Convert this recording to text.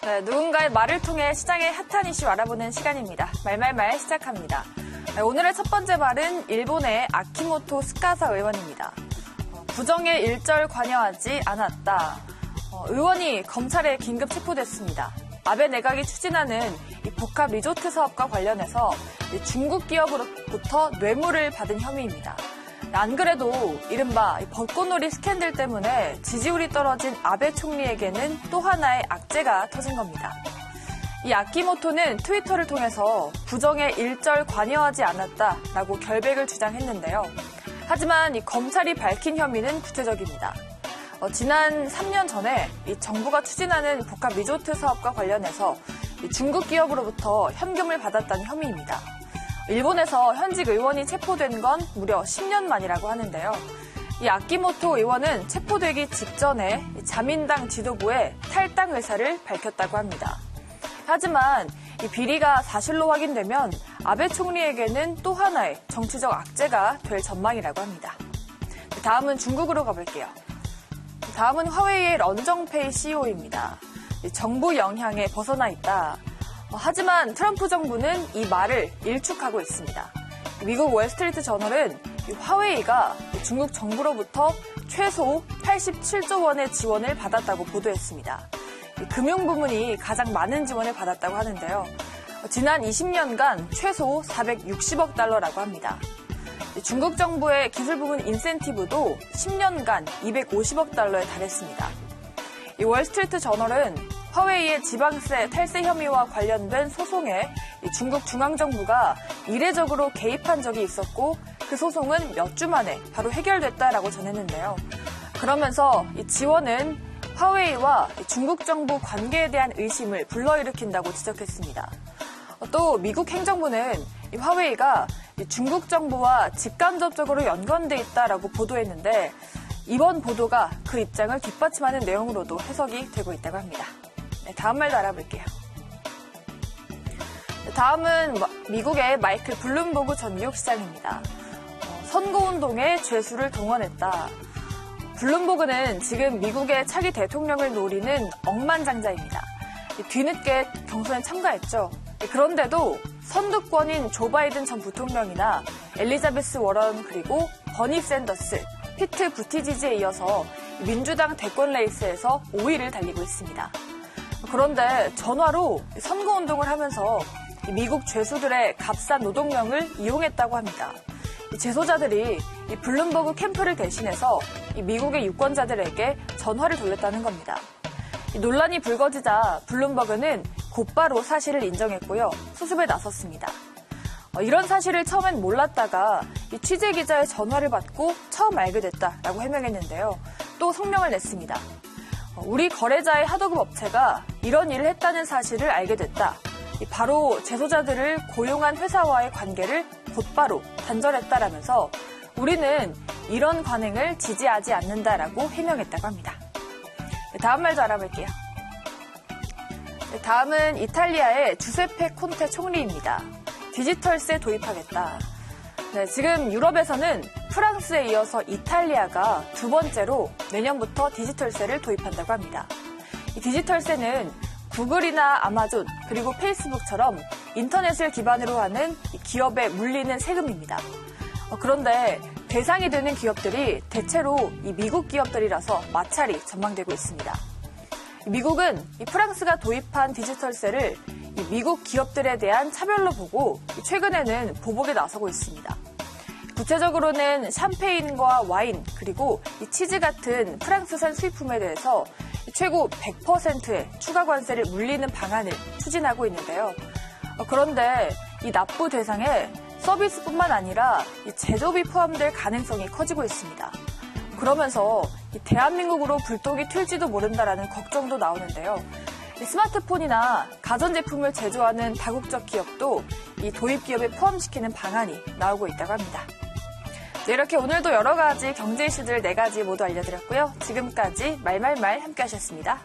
네, 누군가의 말을 통해 시장의 핫한 이슈 알아보는 시간입니다. 말말말 시작합니다. 네, 오늘의 첫 번째 말은 일본의 아키모토 스카사 의원입니다. 부정에 일절 관여하지 않았다. 의원이 검찰에 긴급 체포됐습니다. 아베 내각이 추진하는 이 복합 리조트 사업과 관련해서 중국 기업으로부터 뇌물을 받은 혐의입니다. 안 그래도 이른바 벚꽃놀이 스캔들 때문에 지지율이 떨어진 아베 총리에게는 또 하나의 악재가 터진 겁니다. 이 아키모토는 트위터를 통해서 부정에 일절 관여하지 않았다라고 결백을 주장했는데요. 하지만 이 검찰이 밝힌 혐의는 구체적입니다. 지난 3년 전에 이 정부가 추진하는 복합 리조트 사업과 관련해서 중국 기업으로부터 현금을 받았다는 혐의입니다. 일본에서 현직 의원이 체포된 건 무려 10년 만이라고 하는데요. 이 아키모토 의원은 체포되기 직전에 자민당 지도부에 탈당 의사를 밝혔다고 합니다. 하지만 이 비리가 사실로 확인되면 아베 총리에게는 또 하나의 정치적 악재가 될 전망이라고 합니다. 다음은 중국으로 가볼게요. 다음은 화웨이의 런정페이 CEO입니다. 정부 영향에 벗어나 있다. 하지만 트럼프 정부는 이 말을 일축하고 있습니다. 미국 월스트리트 저널은 화웨이가 중국 정부로부터 최소 87조 원의 지원을 받았다고 보도했습니다. 금융 부문이 가장 많은 지원을 받았다고 하는데요. 지난 20년간 최소 460억 달러라고 합니다. 중국 정부의 기술 부문 인센티브도 10년간 250억 달러에 달했습니다. 이 월스트리트 저널은 화웨이의 지방세 탈세 혐의와 관련된 소송에 중국 중앙정부가 이례적으로 개입한 적이 있었고 그 소송은 몇 주 만에 바로 해결됐다라고 전했는데요. 그러면서 이 지원은 화웨이와 중국 정부 관계에 대한 의심을 불러일으킨다고 지적했습니다. 또 미국 행정부는 이 화웨이가 중국 정부와 직간접적으로 연관돼 있다라고 보도했는데 이번 보도가 그 입장을 뒷받침하는 내용으로도 해석이 되고 있다고 합니다. 네, 다음 말도 알아볼게요. 다음은 미국의 마이클 블룸버그 전 뉴욕 시장입니다. 선거운동에 죄수를 동원했다. 블룸버그는 지금 미국의 차기 대통령을 노리는 억만장자입니다. 뒤늦게 경선에 참가했죠. 그런데도 선두권인 조 바이든 전 부통령이나 엘리자베스 워런 그리고 버니 샌더스, 피트 부티지지에 이어서 민주당 대권 레이스에서 5위를 달리고 있습니다. 그런데 전화로 선거운동을 하면서 미국 죄수들의 값싼 노동력을 이용했다고 합니다. 재소자들이 블룸버그 캠프를 대신해서 미국의 유권자들에게 전화를 돌렸다는 겁니다. 논란이 불거지자 블룸버그는 곧바로 사실을 인정했고요. 수습에 나섰습니다. 이런 사실을 처음엔 몰랐다가 취재기자의 전화를 받고 처음 알게 됐다라고 해명했는데요. 또 성명을 냈습니다. 우리 거래자의 하도급 업체가 이런 일을 했다는 사실을 알게 됐다. 바로 재소자들을 고용한 회사와의 관계를 곧바로 단절했다라면서 우리는 이런 관행을 지지하지 않는다라고 해명했다고 합니다. 다음 말도 알아볼게요. 다음은 이탈리아의 주세페 콘테 총리입니다. 디지털세 도입하겠다. 네, 지금 유럽에서는 프랑스에 이어서 이탈리아가 두 번째로 내년부터 디지털세를 도입한다고 합니다. 이 디지털세는 구글이나 아마존 그리고 페이스북처럼 인터넷을 기반으로 하는 기업에 물리는 세금입니다. 그런데 대상이 되는 기업들이 대체로 이 미국 기업들이라서 마찰이 전망되고 있습니다. 미국은 이 프랑스가 도입한 디지털세를 이 미국 기업들에 대한 차별로 보고 최근에는 보복에 나서고 있습니다. 구체적으로는 샴페인과 와인 그리고 이 치즈 같은 프랑스산 수입품에 대해서 최고 100%의 추가 관세를 물리는 방안을 추진하고 있는데요. 그런데 이 납부 대상에 서비스뿐만 아니라 이 제조비 포함될 가능성이 커지고 있습니다. 그러면서 이 대한민국으로 불똥이 튈지도 모른다라는 걱정도 나오는데요. 이 스마트폰이나 가전제품을 제조하는 다국적 기업도 이 도입 기업에 포함시키는 방안이 나오고 있다고 합니다. 네, 이렇게 오늘도 여러 가지 경제 이슈들 4가지 모두 알려드렸고요. 지금까지 말말말 함께 하셨습니다.